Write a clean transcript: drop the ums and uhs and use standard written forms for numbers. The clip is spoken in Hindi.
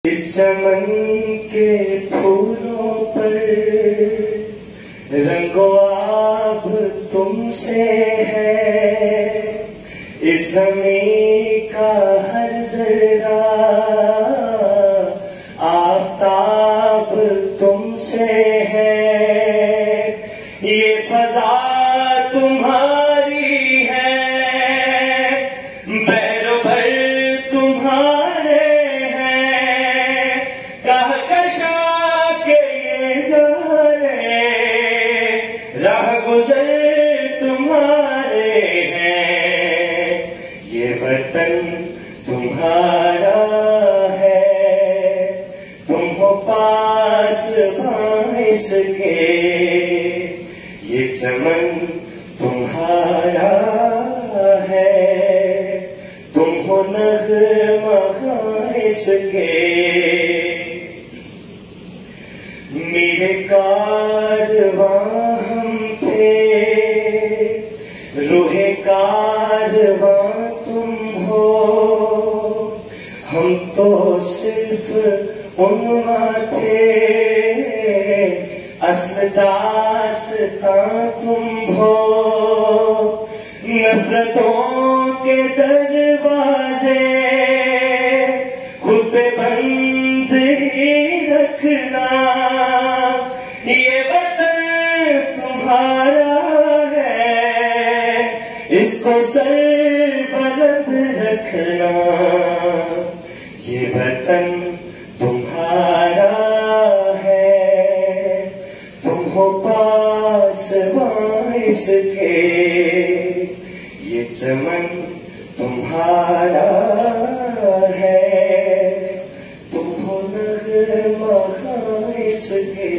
इस चमन के फूलों पर रंगो आब तुमसे है, इस ज़मीं का हर जरा आफताब तुमसे है। ये फजा तुम्हारी है, बैरो भर तुम्हारे हैं, कहकशा के ये जाने राह गुजर तुम्हारे हैं। ये वतन तुम्हारा है, तुम हो पास बाइस के, ये चमन तुम्हारा है, तुम हो नग़्मा इसके। मेरे कारवां हम थे, रूहे कारवां तुम हो, हम तो सिर्फ उन्वा थे, असल दास्तां तुम हो। नफरतों के दरवाजे खुद पे बंद ही रखना, ये वतन तुम्हारा है, इसको सर बुलंद रखना। ये वतन तुम्हारा है, तुम हो पास बाइस के, ये चमन तुम्हारा है, तुम हो नग़्मा इसके।